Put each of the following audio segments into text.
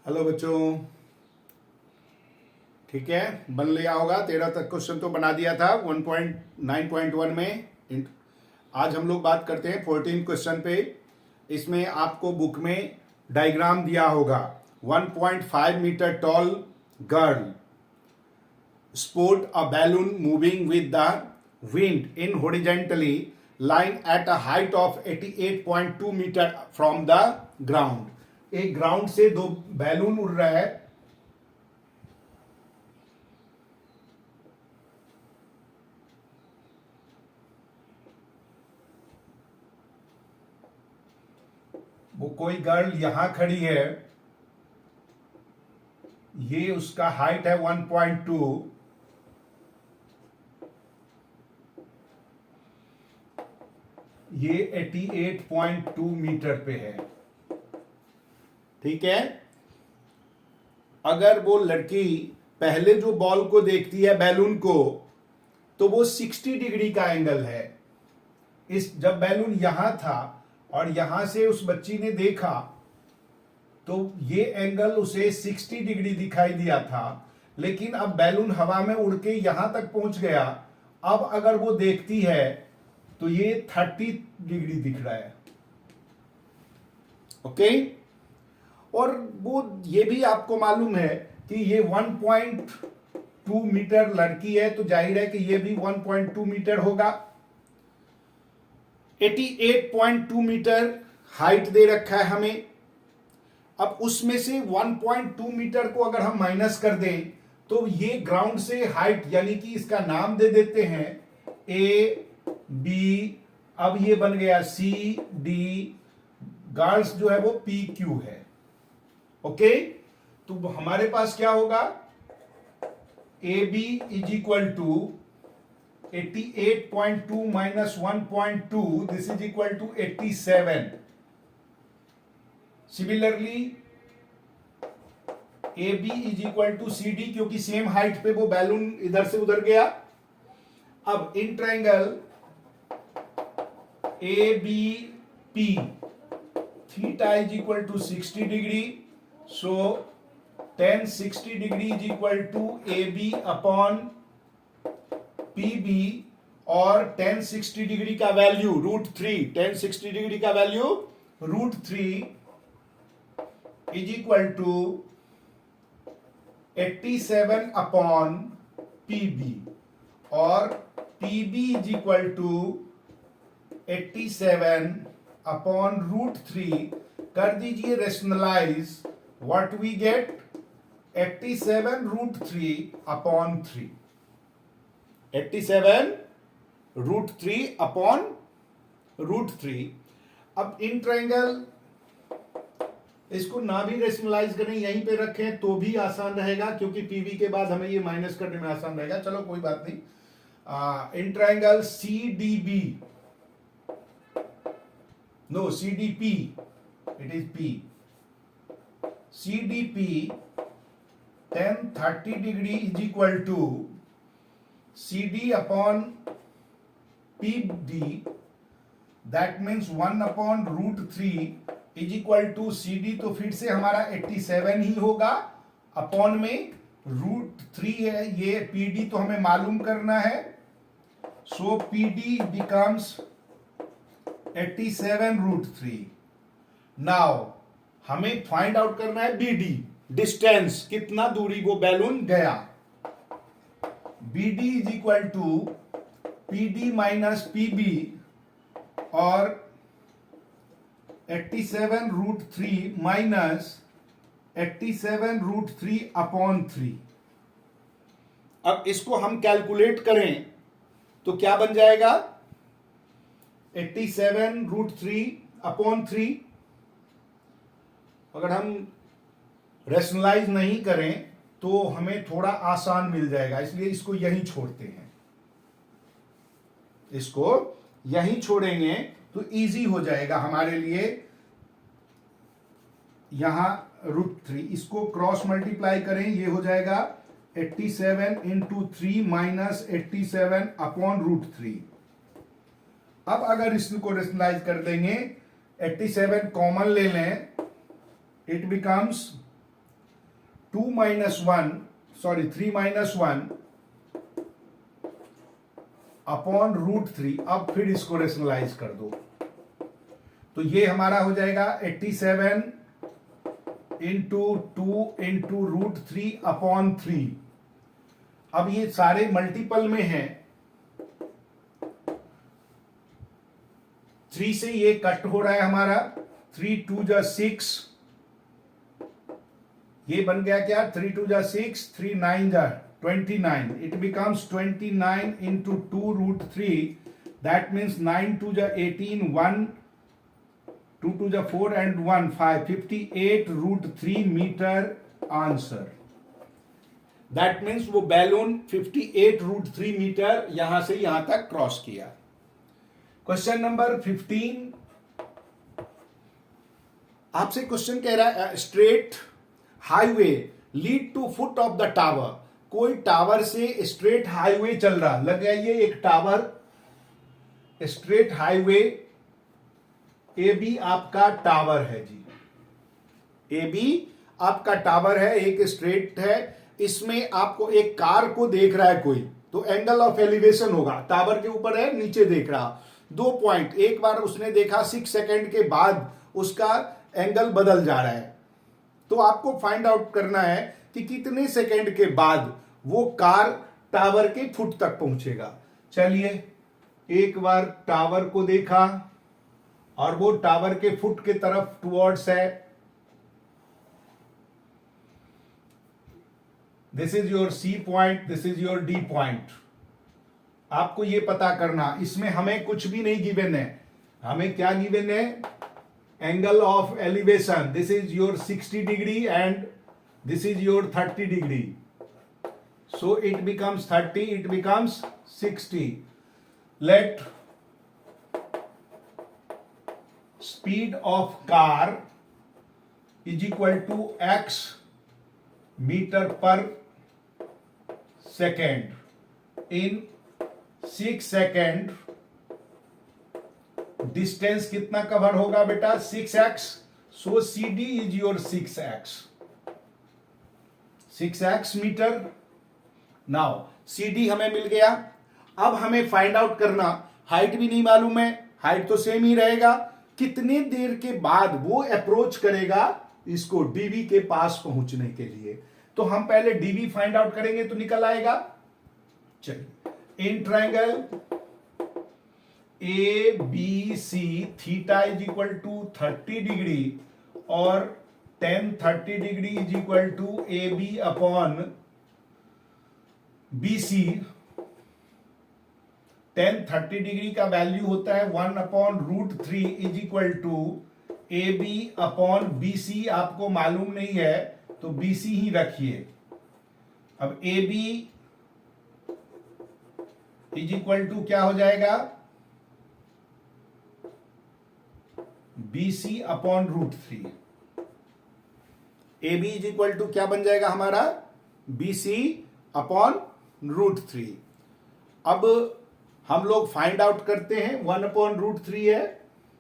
Hello बच्चों। ठीक है, बन लिया होगा। 13 तक क्वेश्चन तो बना दिया था 1.9.1 में। आज हम लोग बात करते हैं 14 क्वेश्चन पे। इसमें आपको बुक में डायग्राम दिया होगा। 1.5 metre tall girl sport a balloon moving with the wind in horizontally line at a height of 88.2 metre from the ground। एक ग्राउंड से दो बैलून उड़ रहा है। वो कोई गर्ल यहां खड़ी है, ये उसका हाइट है 1.2, ये 88.2 मीटर पे है। ठीक है, अगर वो लड़की पहले जो बॉल को देखती है, बैलून को, तो वो 60 डिग्री का एंगल है। इस जब बैलून यहां था और यहां से उस बच्ची ने देखा तो ये एंगल उसे 60 डिग्री दिखाई दिया था, लेकिन अब बैलून हवा में उड़ के यहां तक पहुंच गया। अब अगर वो देखती है तो ये 30 डिग्री दिख रहा है। ओके, और वो ये भी आपको मालूम है कि ये 1.2 मीटर लड़की है, तो जाहिर है कि ये भी 1.2 मीटर होगा। 88.2 मीटर हाइट दे रखा है हमें। अब उसमें से 1.2 मीटर को अगर हम माइनस कर दें तो ये ग्राउंड से हाइट, यानी कि इसका नाम दे देते हैं ए बी। अब ये बन गया सी डी, गर्ल्स जो है वो पी क्यू है। ओके, तो हमारे पास क्या होगा, A B is equal to 88.2 minus 1.2, this is equal to 87। Similarly A B is equal to C D, क्योंकि सेम हाइट पे वो बैलून इधर से उधर गया। अब in triangle A B P, theta is equal to 60 degree, so tan 60 degree is equal to A B upon P B, और tan 60 degree का वैल्यू √3, tan 60 डिग्री का value √3 is equal to 87 upon PB, और PB is equal to 87 upon √3। कर दीजिए rationalize, what we get 87 √3 upon 3, 87 √3 upon √3। अब in triangle इसको ना भी रेशनलाइज करें, यहीं पे रखें तो भी आसान रहेगा, क्योंकि पीवी के बाद हमें ये माइनस करने में आसान रहेगा। चलो कोई बात नहीं। In triangle C D B, no C D P, it is P, C D P tan 30 degree is equal to C D upon P D, that means 1 upon √3 is equal to C D. तो फिर से हमारा 87 ही होगा, upon में √3 है, ये P D तो हमें मालूम करना है। सो पी डी बिकम्स 87 √3। नाउ हमें फाइंड आउट करना है बी डी, डिस्टेंस, कितना दूरी वो बैलून गया। B D is equal to P D minus P B, और 87 √3 माइनस 87 √3 अपॉन 3। अब इसको हम कैलकुलेट करें तो क्या बन जाएगा, 87 √3 अपॉन 3। अगर हम रेशनलाइज नहीं करें तो हमें थोड़ा आसान मिल जाएगा, इसलिए इसको यहीं छोड़ते हैं। इसको यहीं छोड़ेंगे तो इजी हो जाएगा हमारे लिए। यहां √3, इसको क्रॉस मल्टीप्लाई करें, ये हो जाएगा 87 इंटू 3 माइनस 87 अपॉन √3। अब अगर इसको रेशनलाइज कर देंगे, 87 कॉमन ले लें, it becomes 2 minus 1 sorry 3 minus 1 upon √3। अब फिर इसको रेशनलाइज कर दो तो ये हमारा हो जाएगा 87 इंटू 2 इंटू √3 अपॉन 3। अब ये सारे मल्टीपल में हैं, 3 से ये कट हो रहा है हमारा, 3 2 जा 6, ये बन गया क्या, 3 2 जा 6, 3 9 जा 29। It becomes 29 into 2 √3, that means 9 2 जा 18, 1 2 2 जा 4 and 1 5, 58 √3 metre answer. That means वो बैलून 58 √3 मीटर यहां से यहां तक क्रॉस किया। क्वेश्चन नंबर 15, आपसे क्वेश्चन कह रहा है straight highway lead to foot of the tower. कोई टावर से स्ट्रेट हाईवे चल रहा, लगाइए एक tower, straight highway, A B आपका टावर है जी, ए बी आपका टावर है, एक स्ट्रेट है, इसमें आपको एक कार को देख रहा है कोई, तो एंगल ऑफ एलिवेशन होगा, टावर के ऊपर है, नीचे देख रहा, 2 पॉइंट, एक बार उसने देखा 6 सेकेंड के बाद उसका एंगल बदल जा रहा है, तो आपको फाइंड आउट करना है कि कितने सेकेंड के बाद वो कार टावर के फुट तक पहुंचेगा। चलिए, एक बार टावर को देखा और वो टावर के फुट के तरफ टुवर्ड्स है, this is your C point, this is your D point. आपको ये पता करना, इसमें हमें कुछ भी नहीं गिवन है, हमें क्या गिवन है, angle of elevation, this is your 60 degree and this is your 30 degree, so it becomes 30, it becomes 60। Let speed of car is equal to x metre per second in 6 second. Distance कितना cover होगा बेटा, 6x, so C D is your 6x, 6x metre. Now C D हमें मिल गया, अब हमें find out करना, height भी नहीं मालूम है, हाइट तो सेम ही रहेगा, कितने देर के बाद वो अप्रोच करेगा इसको डीबी के पास पहुंचने के लिए। तो हम पहले डीबी फाइंड आउट करेंगे तो निकल आएगा। चलिए, in triangle A B C theta is equal to 30 degree और tan 30 degree is equal to A B upon B C. tan 30 degree का वैल्यू होता है 1 upon √3 is equal to A B upon B C. आपको मालूम नहीं है तो B C ही रखिए। अब A B is equal to क्या हो जाएगा, B C upon √3। A B is equal to क्या बन जाएगा हमारा, बी सी अपॉन √3। अब हम लोग फाइंड आउट करते हैं, 1 अपॉन √3 है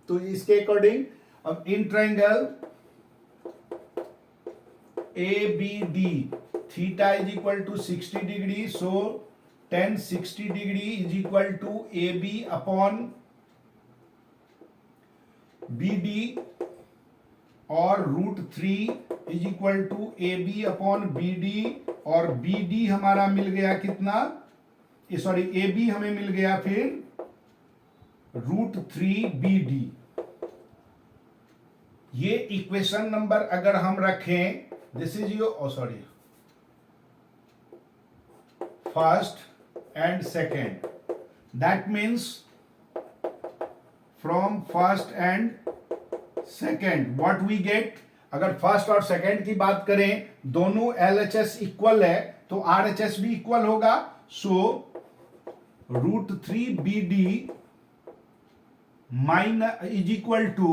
तो इसके अकॉर्डिंग अब in triangle A B D theta is equal to 60 degree, so tan 60 degree is equal to A B upon B D और √3 is equal to A B upon B D, और B D हमारा मिल गया कितना, sorry A B हमें मिल गया फिर √3 बी डी। ये इक्वेशन नंबर अगर हम रखें, this is your sorry first and second, that means from first and second what we get, अगर फर्स्ट और सेकेंड की बात करें दोनों LHS इक्वल है तो RHS भी इक्वल होगा, so √3 BD minus is equal to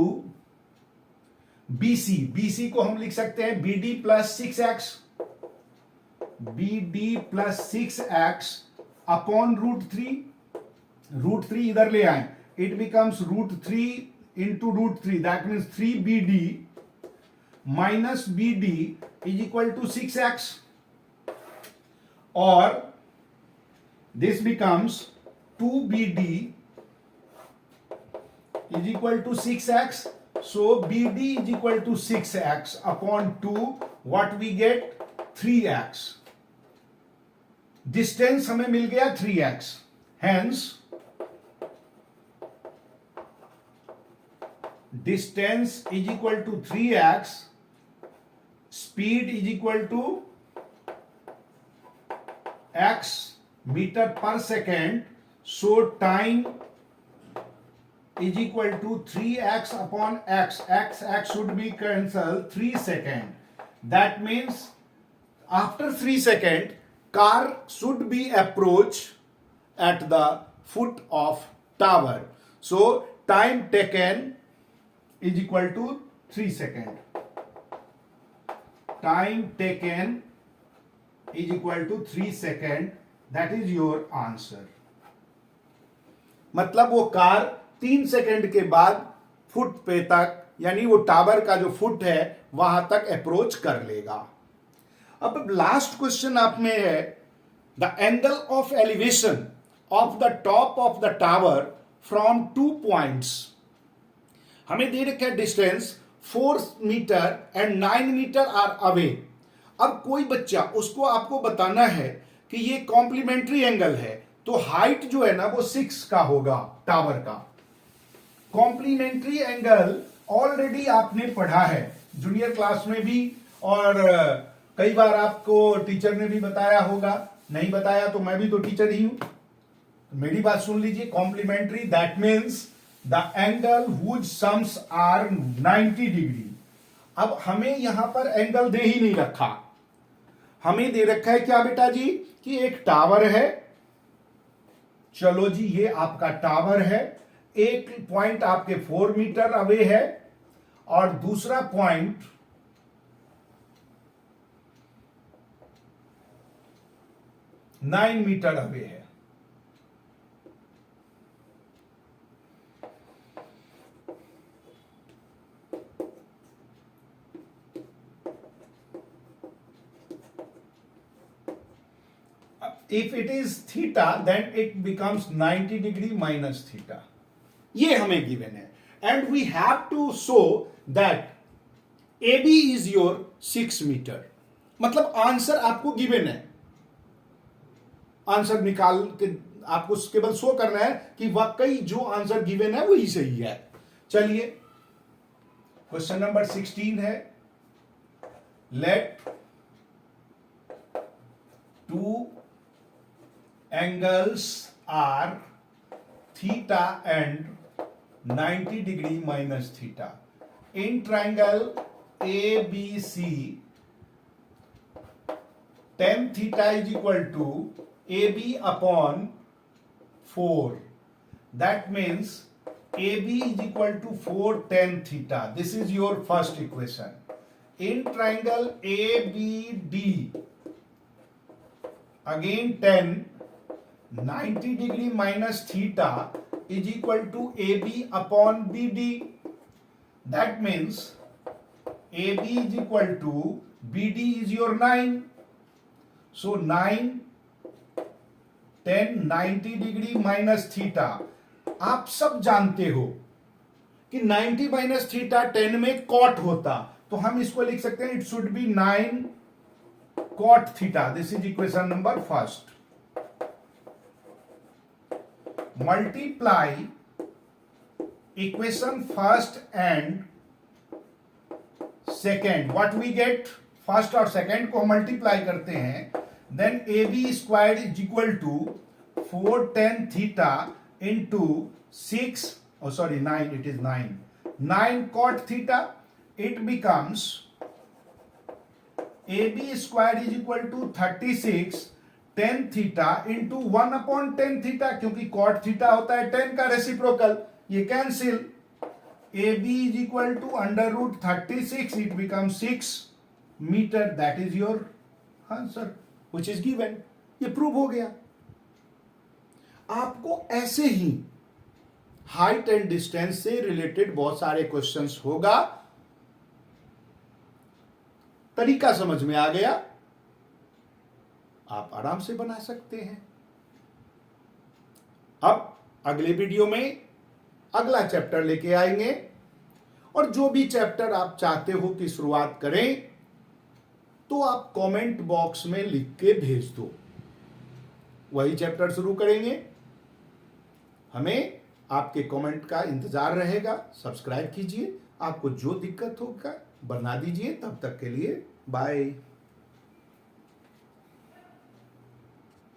BC। BC को हम लिख सकते हैं BD plus 6x, BD plus 6x upon √3, √3 इधर ले आए, it becomes √3 into √3, that means 3 BD minus BD is equal to 6x, or this becomes 2BD is equal to 6x. So BD is equal to 6x upon 2. What we get? 3x. Distance हमें मिल गया 3x. Hence distance is equal to 3x, speed is equal to x meter per second, so time is equal to 3x upon x. X should be cancelled. 3 seconds. That means after 3 seconds, car should be approach at the foot of tower. So time taken is equal to 3 seconds. Time taken is equal to 3 seconds. That is your answer. मतलब वो car 3 second के बाद foot पे तक, यानी वो tower का जो फुट है वहां तक अप्रोच कर लेगा. अब लास्ट क्वेश्चन आप में है, the angle of elevation of the top of the tower from 2 points. हमें दे रखा है distance 4 metre and 9 metre are away. अब कोई बच्चा, उसको आपको बताना है कि ये कॉम्प्लीमेंट्री एंगल है, तो हाइट जो है ना वो 6 का होगा टावर का. कॉम्प्लीमेंट्री एंगल ऑलरेडी आपने पढ़ा है जूनियर क्लास में भी, और कई बार आपको टीचर ने भी बताया होगा. नहीं बताया तो मैं भी तो टीचर ही हूं. मेरी बात सुन लीजिए. Complementary that means the angle whose sums are 90 degree. अब हमें यहां पर एंगल दे ही नहीं रखा. हमें दे रखा है क्या बेटा जी, कि एक टावर है. चलो जी, ये आपका टावर है. एक पॉइंट आपके 4 मीटर अवे है और दूसरा पॉइंट 9 मीटर अवे है. If it is theta, then it becomes 90 degree minus theta. ये हमें गिवन है. And we have to show that AB is your 6 meter. मतलब आंसर आपको गिवन है. आंसर निकाल के आपको केवल शो करना है कि वाकई जो आंसर गिवन है वही सही है. चलिए, क्वेश्चन नंबर 16 है. Let 2 angles are theta and 90 degree minus theta. In triangle ABC, tan theta is equal to AB upon 4. That means AB is equal to 4 tan theta. This is your first equation. In triangle ABD, again tan 90 degree minus theta is equal to AB upon BD. That means AB is equal to BD is your 9. So 9 10 90 degree minus theta. आप सब जानते हो कि 90 minus theta 10 में cot होता, तो हम इसको लिख सकते हैं, it should be 9 cot theta. This is equation number first. Multiply equation first and second. What we get? First और सेकेंड को मल्टीप्लाई करते हैं. Then AB squared is equal to 4 tan theta into 6, oh sorry 9, it is 9 cot theta. It becomes AB squared is equal to 36 tan theta into 1 upon tan theta, क्योंकि cot theta होता है tan का reciprocal. ये cancel. AB is equal to under root 36. It becomes 6 meter. That is your answer which is given. ये prove हो गया. आपको ऐसे ही हाइट एंड डिस्टेंस से रिलेटेड बहुत सारे क्वेश्चंस होगा. तरीका समझ में आ गया, आप आराम से बना सकते हैं। अब अगले वीडियो में अगला चैप्टर लेके आएंगे, और जो भी चैप्टर आप चाहते हो कि शुरुआत करें तो आप कमेंट बॉक्स में लिख के भेज दो, वही चैप्टर शुरू करेंगे। हमें आपके कमेंट का इंतजार रहेगा। सब्सक्राइब कीजिए, आपको जो दिक्कत होगा बना दीजिए। तब तक के लिए बाय।